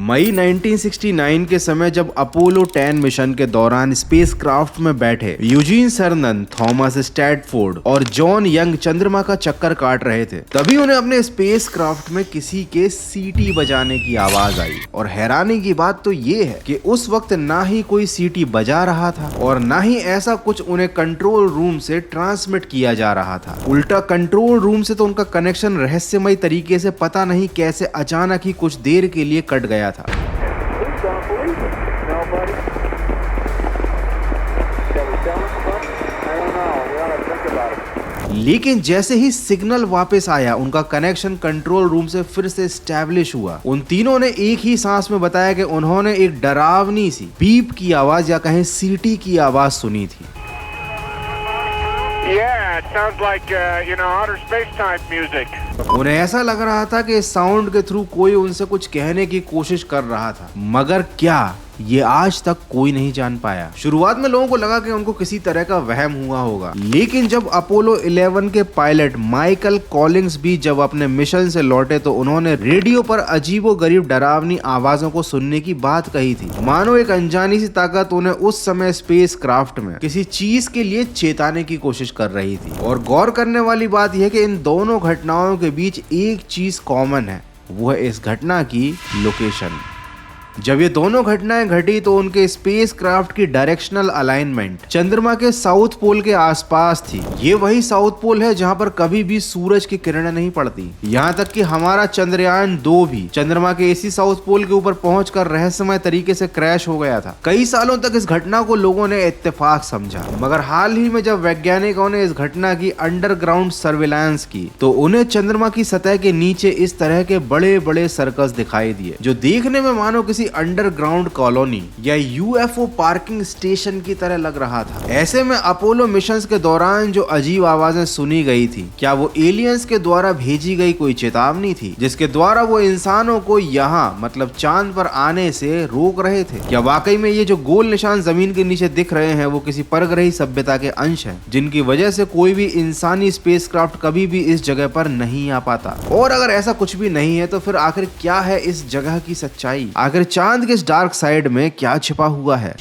मई 1969 के समय जब अपोलो 10 मिशन के दौरान स्पेसक्राफ्ट में बैठे यूजीन सर्नन, थॉमस स्टैटफोर्ड और जॉन यंग चंद्रमा का चक्कर काट रहे थे, तभी उन्हें अपने स्पेसक्राफ्ट में किसी के सीटी बजाने की आवाज आई। और हैरानी की बात तो ये है कि उस वक्त ना ही कोई सीटी बजा रहा था और ना ही ऐसा कुछ उन्हें कंट्रोल रूम से ट्रांसमिट किया जा रहा था। उल्टा कंट्रोल रूम से तो उनका कनेक्शन रहस्यमय तरीके से पता नहीं कैसे अचानक ही कुछ देर के लिए कट गया था। लेकिन जैसे ही सिग्नल वापस आया, उनका कनेक्शन कंट्रोल रूम से फिर से एस्टैब्लिश हुआ। उन तीनों ने एक ही सांस में बताया कि उन्होंने एक डरावनी सी बीप की आवाज या कहें सीटी की आवाज सुनी थी। It sounds like, outer space type music. उन्हें ऐसा लग रहा था कि इस साउंड के थ्रू कोई उनसे कुछ कहने की कोशिश कर रहा था, मगर क्या, ये आज तक कोई नहीं जान पाया। शुरुआत में लोगों को लगा कि उनको किसी तरह का वहम हुआ होगा, लेकिन जब अपोलो 11 के पायलट माइकल कॉलिंग्स भी जब अपने मिशन से लौटे तो उन्होंने रेडियो पर अजीबोगरीब डरावनी आवाजों को सुनने की बात कही थी, मानो एक अनजानी सी ताकत उन्हें उस समय स्पेस क्राफ्ट में किसी चीज के लिए चेताने की कोशिश कर रही थी। और गौर करने वाली बात यह कि इन दोनों घटनाओं के बीच एक चीज कॉमन है, वो है इस घटना की लोकेशन। जब ये दोनों घटनाएं घटी तो उनके स्पेस क्राफ्ट की डायरेक्शनल अलाइनमेंट चंद्रमा के साउथ पोल के आसपास थी। ये वही साउथ पोल है जहां पर कभी भी सूरज की किरणें नहीं पड़ती। यहाँ तक कि हमारा चंद्रयान 2 भी चंद्रमा के इसी साउथ पोल के ऊपर पहुंचकर रहस्यमय तरीके से क्रैश हो गया था। कई सालों तक इस घटना को लोगों ने इत्तेफाक समझा, मगर हाल ही में जब वैज्ञानिकों ने इस घटना की अंडरग्राउंड सर्विलांस की तो उन्हें चंद्रमा की सतह के नीचे इस तरह के बड़े बड़े सर्कस दिखाई दिए, जो देखने में मानो किसी अंडरग्राउंड कॉलोनी या यूएफओ पार्किंग स्टेशन की तरह लग रहा था। ऐसे में अपोलो मिशंस के दौरान जो अजीब आवाजें सुनी गई थी, क्या वो एलियंस के द्वारा भेजी गई कोई चेतावनी थी, जिसके द्वारा वो इंसानों को यहाँ मतलब चांद पर आने से रोक रहे थे? क्या वाकई में ये जो गोल निशान जमीन के नीचे दिख रहे हैं वो किसी परग्रही सभ्यता के अंश हैं, जिनकी वजह से कोई भी इंसानी स्पेसक्राफ्ट कभी भी इस जगह पर नहीं आ पाता? और अगर ऐसा कुछ भी नहीं है तो फिर आखिर क्या है इस जगह की सच्चाई? आखिर चांद के इस डार्क साइड में क्या छिपा हुआ है?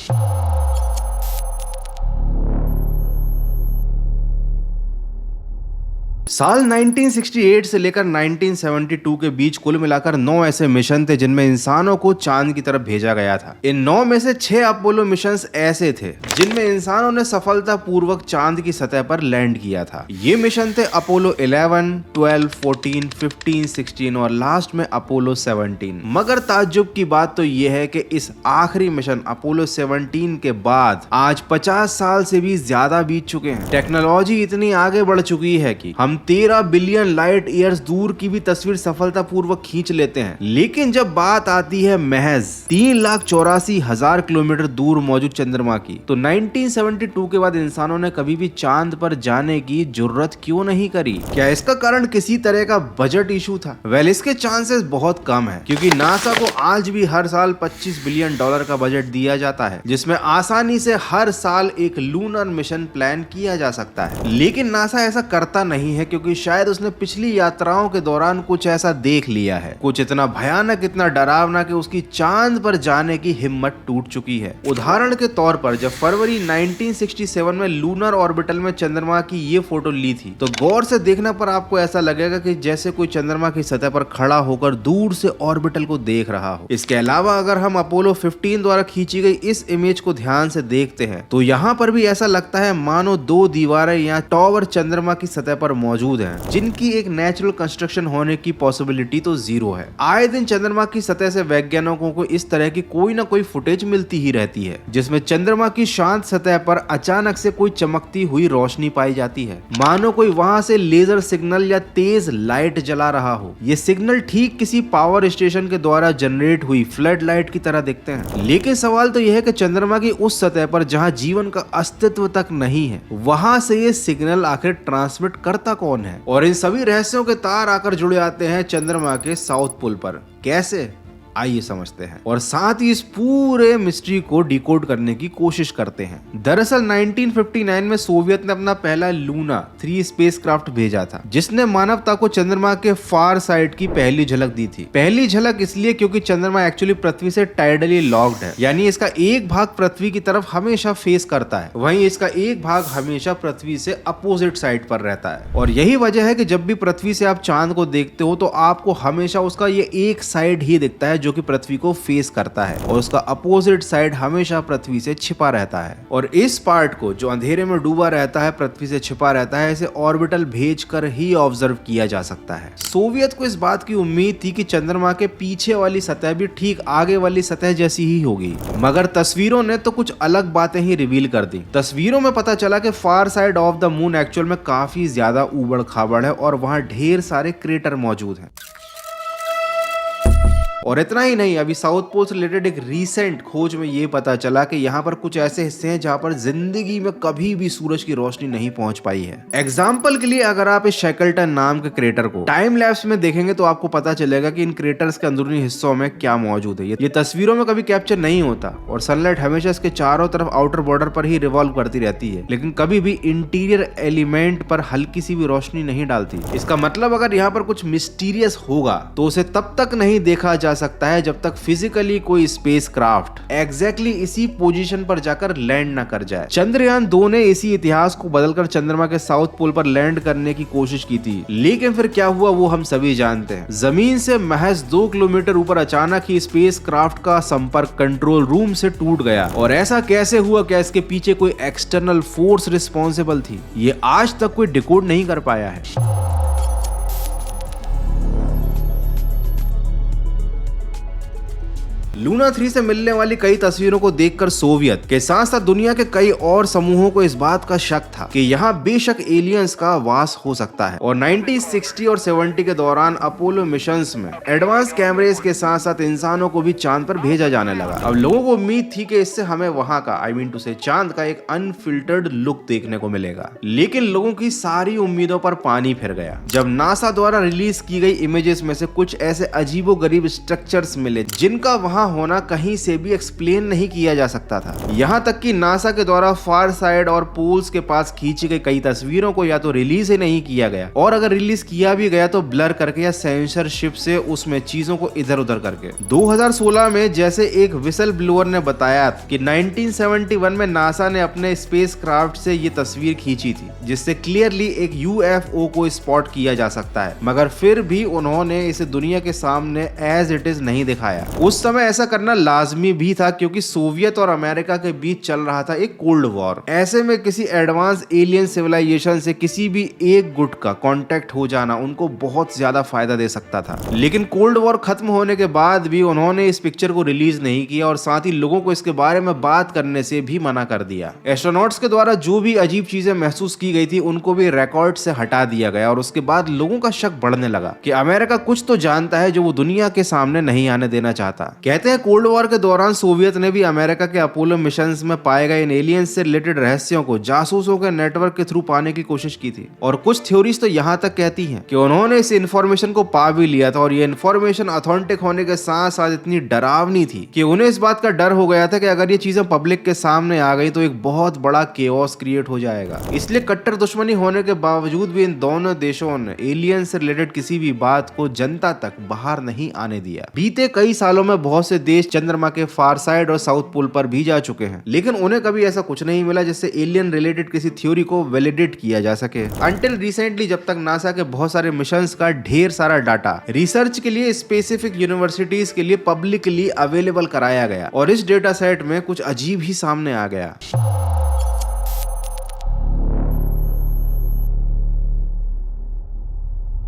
साल 1968 से लेकर 1972 के बीच कुल मिलाकर 9 ऐसे मिशन थे जिनमें इंसानों को चांद की तरफ भेजा गया था। इन 9 में से 6 अपोलो मिशंस ऐसे थे जिनमें इंसानों ने सफलतापूर्वक चांद की सतह पर लैंड किया था। ये मिशन थे अपोलो 11, 12, 14, 15, 16 और लास्ट में अपोलो 17। मगर ताज्जुब की बात तो ये है कि इस आखिरी मिशन अपोलो 17 के बाद आज 50 साल से भी ज्यादा बीत चुके हैं। टेक्नोलॉजी इतनी आगे बढ़ चुकी है कि हम 13 बिलियन लाइट ईयर्स दूर की भी तस्वीर सफलतापूर्वक खींच लेते हैं, लेकिन जब बात आती है महज 3,84,000 किलोमीटर दूर मौजूद चंद्रमा की, तो 1972 के बाद इंसानों ने कभी भी चांद पर जाने की जुर्रत क्यों नहीं करी? क्या इसका कारण किसी तरह का बजट इशू था? वेल, इसके चांसेस बहुत कम है, क्योंकि नासा को आज भी हर साल $25 बिलियन का बजट दिया जाता है, जिसमें आसानी से हर साल एक लूनर मिशन प्लान किया जा सकता है। लेकिन नासा ऐसा करता नहीं है, क्योंकि शायद उसने पिछली यात्राओं के दौरान कुछ ऐसा देख लिया है, कुछ इतना भयानक, इतना डरावना कि उसकी चांद पर जाने की हिम्मत टूट चुकी है। उदाहरण के तौर पर जब फरवरी 1967 में लूनर ऑर्बिटल में चंद्रमा की ये फोटो ली थी, तो गौर से देखने पर आपको ऐसा लगेगा कि जैसे कोई चंद्रमा की सतह पर खड़ा होकर दूर से ऑर्बिटल को देख रहा हो। इसके अलावा अगर हम अपोलो 15 द्वारा खींची गई इस इमेज को ध्यान से देखते हैं तो यहाँ पर भी ऐसा लगता है मानो 2 दीवारें या टॉवर चंद्रमा की सतह पर मौजूद हैं, जिनकी एक नेचुरल कंस्ट्रक्शन होने की पॉसिबिलिटी तो 0 है। आए दिन चंद्रमा की सतह से वैज्ञानिकों को इस तरह की कोई ना कोई फुटेज मिलती ही रहती है, जिसमें चंद्रमा की शांत सतह पर अचानक से कोई चमकती हुई रोशनी पाई जाती है, मानो कोई वहां से लेजर सिग्नल या तेज लाइट जला रहा हो। ये सिग्नल ठीक किसी पावर स्टेशन के द्वारा जनरेट हुई फ्लड लाइट की तरह दिखते हैं। लेकिन सवाल तो यह है कि चंद्रमा की उस सतह पर जहां जीवन का अस्तित्व तक नहीं है, वहां से ये सिग्नल आखिर ट्रांसमिट करता कौन है? और इन सभी रहस्यों के तार आकर जुड़े आते हैं चंद्रमा के साउथ पोल पर। कैसे? आइए समझते हैं और साथ ही इस पूरे मिस्ट्री को डिकोड करने की कोशिश करते हैं। दरअसल 1959 में सोवियत ने अपना पहला लूना 3 स्पेसक्राफ्ट भेजा था, जिसने मानवता को चंद्रमा के फार साइड की पहली झलक दी थी। पहली झलक इसलिए क्योंकि चंद्रमा एक्चुअली पृथ्वी से टाइडली लॉक्ड है, यानी इसका एक भाग पृथ्वी की तरफ हमेशा फेस करता है, वहीं इसका एक भाग हमेशा पृथ्वी से अपोजिट साइड पर रहता है। और यही वजह है कि जब भी पृथ्वी से आप चांद को देखते हो तो आपको हमेशा उसका ये एक साइड ही दिखता है जो कि पृथ्वी को फेस करता है, और उसका अपोजिट साइड हमेशा पृथ्वी से छिपा रहता है। और इस पार्ट को जो अंधेरे में डूबा रहता है, पृथ्वी से छिपा रहता है, इसे ऑर्बिटल भेजकर ही ऑब्जर्व किया जा सकता है। सोवियत को इस बात की उम्मीद थी कि चंद्रमा के पीछे वाली सतह भी ठीक आगे वाली सतह जैसी ही होगी, मगर तस्वीरों ने तो कुछ अलग बातें ही रिवील कर दी। तस्वीरों में पता चला कि फार side of the moon actual में काफी ज्यादा उबड़ खाबड़ है और वहां ढेर सारे क्रेटर मौजूद हैं। और इतना ही नहीं, अभी साउथ पोल से रिलेटेड एक रीसेंट खोज में ये पता चला कि यहाँ पर कुछ ऐसे हिस्से हैं जहाँ पर जिंदगी में कभी भी सूरज की रोशनी नहीं पहुंच पाई है। एग्जाम्पल के लिए अगर आप इस शेकल्टन नाम के क्रेटर को टाइम लैप्स में देखेंगे तो आपको पता चलेगा कि इन क्रेटर्स के अंदरूनी हिस्सों में क्या मौजूद है। ये तस्वीरों में कभी कैप्चर नहीं होता और सनलाइट हमेशा इसके चारों तरफ आउटर बॉर्डर पर ही रिवॉल्व करती रहती है, लेकिन कभी भी इंटीरियर एलिमेंट पर हल्की सी भी रोशनी नहीं डालती। इसका मतलब अगर यहाँ पर कुछ मिस्टीरियस होगा तो उसे तब तक नहीं देखा जा सकता है जब तक फिजिकली कोई स्पेसक्राफ्ट एग्जैक्टली इसी पोजीशन पर जाकर लैंड ना कर जाए। चंद्रयान 2 ने इसी इतिहास को बदलकर चंद्रमा के साउथ पोल पर लैंड करने की कोशिश की थी, लेकिन फिर क्या हुआ वो हम सभी जानते हैं। जमीन से महज 2 किलोमीटर ऊपर अचानक ही स्पेसक्राफ्ट का संपर्क कंट्रोल रूम से टूट गया। और ऐसा कैसे हुआ? क्या इसके पीछे कोई एक्सटर्नल फोर्स रिस्पॉन्सिबल थी? ये आज तक कोई डिकोड नहीं कर पाया है। लूना 3 से मिलने वाली कई तस्वीरों को देखकर सोवियत के साथ साथ दुनिया के कई और समूहों को इस बात का शक था कि यहाँ बेशक एलियंस का वास हो सकता है। और 1960 और 70 के दौरान अपोलो मिशंस में एडवांस कैमरेज के साथ साथ इंसानों को भी चांद पर भेजा जाने लगा। अब लोगों को उम्मीद थी कि इससे हमें वहां का चांद का एक अनफिल्टर्ड लुक देखने को मिलेगा, लेकिन लोगों की सारी उम्मीदों पर पानी फिर गया जब नासा द्वारा रिलीज की गई इमेजेस में से कुछ ऐसे अजीबोगरीब स्ट्रक्चर्स मिले जिनका वहां होना कहीं से भी एक्सप्लेन नहीं किया जा सकता था। यहाँ तक कि नासा के द्वारा फार साइड और पोल्स के पास खींची गई कई तस्वीरों को या तो रिलीज ही नहीं किया गया, और अगर रिलीज किया भी गया तो ब्लर करके या सेंसरशिप से उसमें चीजों को इधर उधर करके। 2016 में जैसे एक विसल ब्लोअर ने बताया कि 1971 में नासा ने अपने स्पेसक्राफ्ट से ये तस्वीर खींची थी जिससे क्लियरली एक यूएफओ को स्पॉट किया जा सकता है, मगर फिर भी उन्होंने इसे दुनिया के सामने एज इट इज नहीं दिखाया। उस समय ऐसा करना लाजमी भी था क्योंकि सोवियत और अमेरिका के बीच चल रहा था एक कोल्ड वॉर। ऐसे में किसी एडवांस एलियन सिविलाइजेशन से किसी भी एक गुट का कांटेक्ट हो जाना उनको बहुत ज्यादा फायदा दे सकता था। लेकिन कोल्ड वॉर खत्म होने के बाद भी उन्होंने इस पिक्चर को रिलीज नहीं किया और साथ ही लोगों को इसके बारे में बात करने से भी मना कर दिया। एस्ट्रोनॉट्स के द्वारा जो भी अजीब चीजें महसूस की गई थी उनको भी रिकॉर्ड से हटा दिया गया और उसके बाद लोगों का शक बढ़ने लगा कि अमेरिका कुछ तो जानता है जो वो दुनिया के सामने नहीं आने देना चाहता। कहते हैं कोल्ड वॉर के दौरान सोवियत ने भी अमेरिका के अपोलो मिशंस में पाए गए इन एलियंस से रिलेटेड रहस्यों को जासूसों के नेटवर्क के थ्रू पाने की कोशिश की थी। और कुछ थ्योरीज तो यहाँ तक कहती हैं कि उन्होंने इस इंफॉर्मेशन को पा भी लिया था और ये इंफॉर्मेशन ऑथेंटिक होने के साथ साथ इतनी डरावनी थी कि उन्हें इस बात का डर हो गया था कि अगर ये चीजें पब्लिक के सामने आ गई तो एक बहुत बड़ा केओस क्रिएट हो जाएगा। इसलिए कट्टर दुश्मनी होने के बावजूद भी इन दोनों देशों ने एलियन से रिलेटेड किसी भी बात को जनता तक बाहर नहीं आने दिया। बीते कई सालों में बहुत से देश चंद्रमा के फार साइड और साउथ पोल पर भी जा चुके हैं, लेकिन उन्हें कभी ऐसा कुछ नहीं मिला जिससे एलियन रिलेटेड किसी थ्योरी को वैलिडेट किया जा सके। अंटिल रिसेंटली, जब तक नासा के बहुत सारे मिशंस का ढेर सारा डाटा रिसर्च के लिए स्पेसिफिक यूनिवर्सिटीज के लिए पब्लिकली अवेलेबल कराया गया और इस डेटा सेट में कुछ अजीब ही सामने आ गया।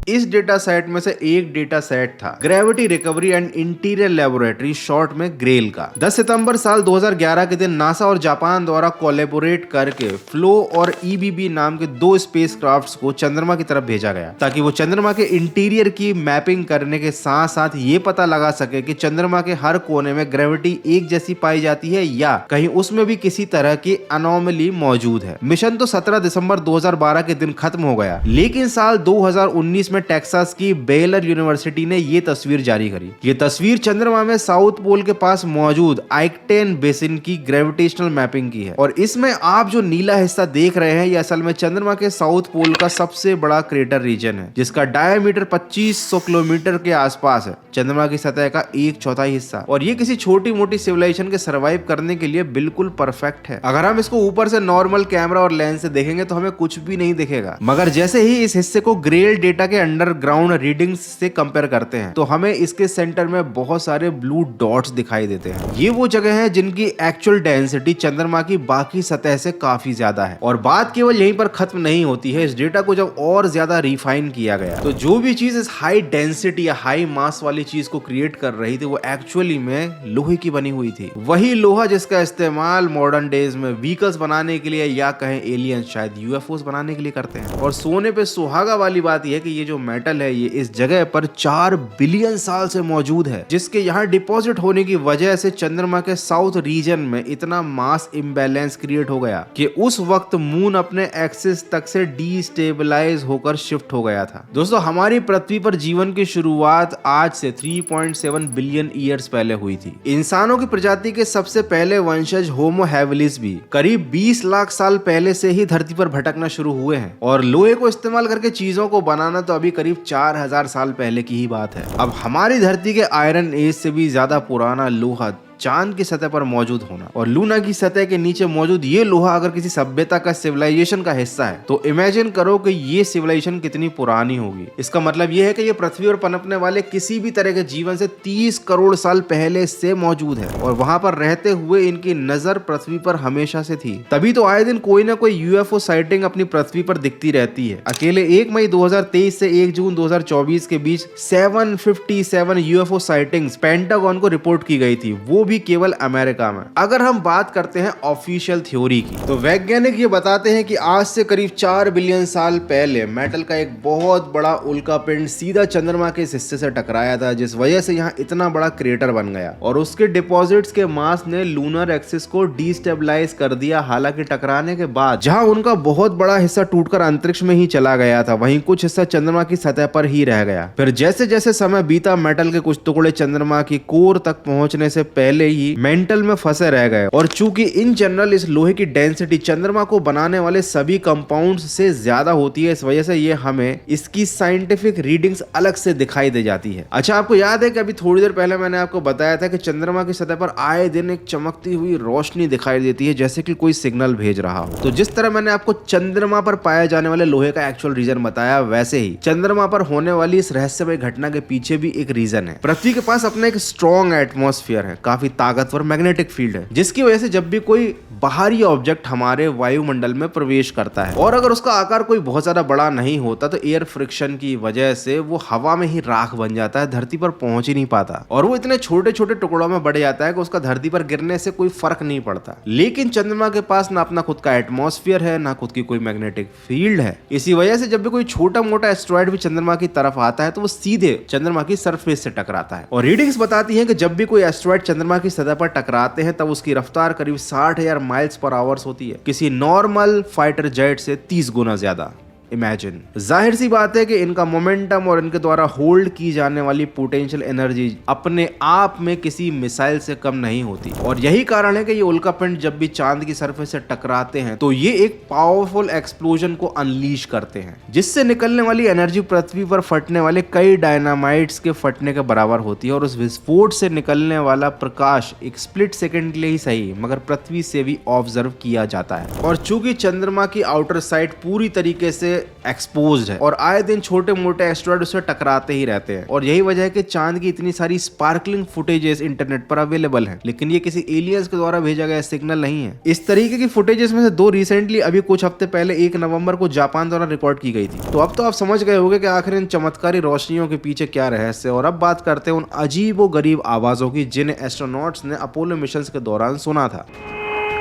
इस डेटा सेट में से एक डेटा सेट था gravity recovery and interior laboratory, short में ग्रेल का। 10 सितंबर साल 2011 के दिन नासा और जापान द्वारा कोलैबोरेट करके फ्लो और ईबीबी नाम के 2 स्पेसक्राफ्ट्स को चंद्रमा की तरफ भेजा गया ताकि वो चंद्रमा के इंटीरियर की मैपिंग करने के साथ साथ ये पता लगा सके कि चंद्रमा के हर कोने में ग्रेविटी एक जैसी पाई जाती है या कहीं उसमें भी किसी तरह की अनोमली मौजूद है। मिशन तो 17 दिसंबर 2012 के दिन खत्म हो गया, लेकिन साल 2019 में टेक्सास की बेलर यूनिवर्सिटी ने ये तस्वीर जारी करी। ये तस्वीर चंद्रमा में साउथ पोल के पास मौजूद आइकटेन बेसिन की ग्रेविटेशनल मैपिंग की है और इसमें आप जो नीला हिस्सा देख रहे हैं ये असल में चंद्रमा के साउथ पोल का सबसे बड़ा क्रेटर रीजन है, जिसका डायमीटर 2500 किलोमीटर के आसपास है, चंद्रमा की सतह का 1/4 हिस्सा। और ये किसी छोटी मोटी सिविलाइजेशन के सर्वाइव करने के लिए बिल्कुल परफेक्ट है। अगर हम इसको ऊपर से नॉर्मल कैमरा और लेंस से देखेंगे तो हमें कुछ भी नहीं दिखेगा, मगर जैसे ही इस हिस्से को ग्रेल डेटा के अंडरग्राउंड रीडिंग्स से कंपेयर करते हैं तो हमें इसके सेंटर में बहुत सारे ब्लू डॉट्स दिखाई देते हैं। ये वो जगह है जिनकी एक्चुअल डेंसिटी चंद्रमा की बाकी सतह से काफी ज्यादा है। और बात केवल यहीं पर खत्म नहीं होती है, इस डेटा को जब और ज्यादा रिफाइन किया गया तो जो भी चीज इस हाई डेंसिटी या हाई मास वाली चीज को क्रिएट कर रही थी वो एक्चुअली में लोहे की बनी हुई थी। वही लोहा जिसका इस्तेमाल मॉडर्न डेज में व्हीकल्स बनाने के लिए या कहें एलियंस शायद यूएफओस बनाने के लिए करते हैं। और सोने पे सुहागा वाली बात यह है कि ये जो मेटल है ये इस जगह पर 4 बिलियन साल से मौजूद है, जिसके यहाँ डिपॉजिट होने की वजह से चंद्रमा के साउथ रीजन में इतना मास इम्बैलेंस क्रिएट हो गया कि उस वक्त मून अपने एक्सिस तक से डीस्टेबलाइज होकर शिफ्ट हो गया था। दोस्तों, हमारी पृथ्वी पर जीवन की शुरुआत आज से 3.7 बिलियन ईयर्स पहले हुई थी। इंसानों की प्रजाति के सबसे पहले वंशज होमो हैबिलिस भी करीब 20 लाख साल पहले से ही धरती पर भटकना शुरू हुए हैं। और लोहे को इस्तेमाल करके चीजों को बनाना तो अभी करीब 4000 साल पहले की ही बात है। अब हमारी धरती के आयरन एज से भी ज्यादा पुराना लोहा चांद की सतह पर मौजूद होना और लूना की सतह के नीचे मौजूद ये लोहा अगर किसी सभ्यता का सिविलाइजेशन का हिस्सा है तो इमेजिन करो कि ये सिविलाइजेशन कितनी पुरानी होगी। इसका मतलब ये है कि ये पृथ्वी पर पनपने वाले किसी भी तरह के जीवन से 30 करोड़ साल पहले से मौजूद है और वहां पर रहते हुए इनकी नजर पृथ्वी पर हमेशा से थी। तभी तो आए दिन कोई ना कोई यूएफओ साइटिंग अपनी पृथ्वी पर दिखती रहती है। अकेले 1 मई 2023 से 1 जून 2024 के बीच 757 यूएफओ साइटिंग्स पेंटागन को रिपोर्ट की गई थी, वो भी केवल अमेरिका में। अगर हम बात करते हैं ऑफिशियल थ्योरी की तो वैज्ञानिक ये बताते हैं कि आज से करीब 4 बिलियन साल पहले मेटल का एक बहुत बड़ा उल्कापिंड सीधा चंद्रमा के इस हिस्से से टकराया था, जिस वजह से यहाँ इतना बड़ा क्रेटर बन गया और उसके डिपॉजिट्स के मास ने लूनर एक्सिस को डिस्टेबलाइज कर दिया। हालांकि टकराने के बाद जहां उनका बहुत बड़ा हिस्सा टूटकर अंतरिक्ष में ही चला गया था, वहीं कुछ हिस्सा चंद्रमा की सतह पर ही रह गया। फिर जैसे जैसे समय बीता मेटल के कुछ टुकड़े चंद्रमा की कोर तक पहुंचने से पहले ही मेंटल में फंसे रह गए और चूंकि इन जनरल इस लोहे की डेंसिटी चंद्रमा को बनाने वाले सभी कंपाउंड्स से ज्यादा होती है, इस वजह से ये हमें इसकी साइंटिफिक रीडिंग्स अलग से दिखाई दे जाती है। अच्छा, आपको याद है कि अभी थोड़ी देर पहले मैंने आपको बताया था कि चंद्रमा की सतह पर आए दिन एक चमकती हुई रोशनी दिखाई देती है जैसे कि कोई सिग्नल भेज रहा हो। तो जिस तरह मैंने आपको चंद्रमा पर पाए जाने वाले लोहे का एक्चुअल रीजन बताया, वैसे ही चंद्रमा पर होने वाली इस रहस्यमय घटना के पीछे भी एक रीजन है। पृथ्वी के पास अपना एक स्ट्रॉन्ग एटमॉस्फेयर है, काफी ताकतवर मैग्नेटिक फील्ड है, जिसकी वजह से जब भी कोई बाहरी ऑब्जेक्ट हमारे वायुमंडल में प्रवेश करता है और अगर उसका आकार कोई बहुत ज्यादा बड़ा नहीं होता तो एयर फ्रिक्शन की वजह से वो हवा में ही राख बन जाता है, धरती पर पहुंच ही नहीं पाता और वो इतने छोटे छोटे टुकड़ों में बढ़ जाता है कि उसका धरती पर गिरने से कोई फर्क नहीं पड़ता। लेकिन चंद्रमा के पास ना अपना खुद का एटमॉस्फेयर है, ना खुद की कोई मैग्नेटिक फील्ड है। इसी वजह से जब भी कोई छोटा मोटा एस्ट्रॉइड भी चंद्रमा की तरफ आता है तो वो सीधे चंद्रमा की सरफेस से टकराता है। और रीडिंग्स बताती है कि जब भी कोई एस्ट्रॉइड चंद्रमा की सतह पर टकराते हैं तब उसकी रफ्तार करीब 60,000 माइल्स पर आवर्स होती है, किसी नॉर्मल फाइटर जेट से 30 गुना ज्यादा। इमेजिन, जाहिर सी बात है कि इनका मोमेंटम और इनके द्वारा होल्ड की जाने वाली पोटेंशियल एनर्जी अपने आप में किसी मिसाइल से कम नहीं होती और यही कारण है कि ये उल्कापिंड जब भी चांद की सरफेस से टकराते हैं तो ये एक पावरफुल एक्सप्लोजन को अनलीश करते हैं, जिससे निकलने वाली एनर्जी पृथ्वी पर फटने वाले कई डायनामाइट्स के फटने के बराबर होती है और उस विस्फोट से निकलने वाला प्रकाश एक स्प्लिट सेकेंड के लिए ही सही मगर पृथ्वी से भी ऑब्जर्व किया जाता है। और चूंकि चंद्रमा की आउटर साइड पूरी तरीके से एक्सपोज्ड है और आए दिन छोटे मोटे एस्ट्रॉइड उससे टकराते ही रहते हैं और यही वजह है कि चांद की इतनी सारी स्पार्कलिंग फुटेजेस इंटरनेट पर अवेलेबल हैं, लेकिन ये किसी एलियंस के द्वारा भेजा गया सिग्नल नहीं है। इस तरीके की फुटेजेस में से 2 रिसेंटली अभी कुछ हफ्ते पहले 1 नवंबर को जापान द्वारा रिकॉर्ड की गई थी। तो अब तो आप समझ गए होंगे कि आखिर इन चमत्कारी रोशनियों के पीछे क्या रहस्य है। और अब बात करते हैं उन अजीबो गरीब आवाजों की जिन्हें एस्ट्रोनॉट्स ने अपोलो मिशन के दौरान सुना था।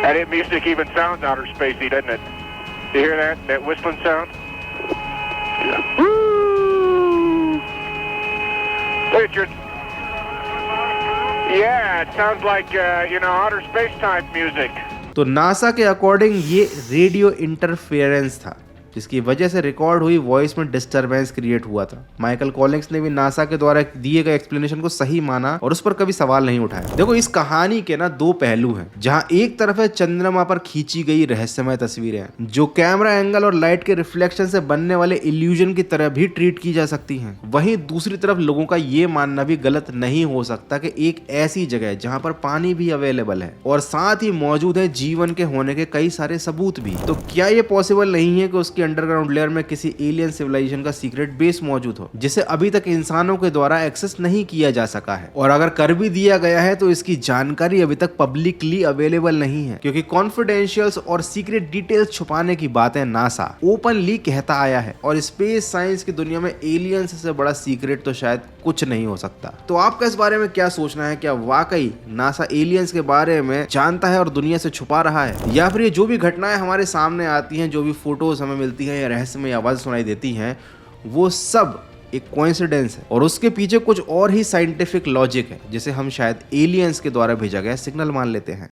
That music even sounds outer spacey, doesn't it? You hear that? That whistling sound? Yeah. Look at your... Yeah, it sounds like, outer space type music. तो नासा के अकॉर्डिंग ये radio interference था। जिसकी वजह से रिकॉर्ड हुई voice में disturbance create हुआ था। माइकल कॉलिंस ने भी नासा के द्वारा दिए गए एक्सप्लेनेशन को सही माना और उस पर कभी सवाल नहीं उठाया। देखो, इस कहानी के ना दो पहलू हैं। जहां एक तरफ है चंद्रमा पर खींची गई रहस्यमय तस्वीरें जो कैमरा एंगल और लाइट के रिफ्लेक्शन से बनने वाले इल्यूजन की तरह भी ट्रीट की जा सकती हैं। वहीं दूसरी तरफ लोगों का ये मानना भी गलत नहीं हो सकता कि एक ऐसी जगह है जहां पर पानी भी अवेलेबल है और साथ ही मौजूद है जीवन के होने के कई सारे सबूत भी। तो क्या ये पॉसिबल नहीं है कि उसकी अंडरग्राउंड लेयर में किसी एलियन सिविलाइजेशन का सीक्रेट बेस मौजूद हो जिसे अभी तक इंसानों के द्वारा एक्सेस नहीं किया जा सका है? और अगर कर भी दिया गया है तो इसकी जानकारी अभी तक पब्लिकली अवेलेबल नहीं है, क्योंकि कॉन्फिडेंशियल्स और सीक्रेट डिटेल्स छुपाने की बातें नासा ओपनली कहता आया है और स्पेस साइंस की दुनिया में एलियंस से बड़ा सीक्रेट तो शायद कुछ नहीं हो सकता। तो आपका इस बारे में क्या सोचना है? क्या वाकई नासा एलियंस के बारे में जानता है और दुनिया से छुपा रहा है, या फिर ये जो भी घटनाएं हमारे सामने आती हैं, जो भी फोटोज हमें मिलती हैं या रहस्यमय आवाज सुनाई देती हैं, वो सब एक कोइंसिडेंस है और उसके पीछे कुछ और ही साइंटिफिक लॉजिक है जिसे हम शायद एलियंस के द्वारा भेजा गया सिग्नल मान लेते हैं?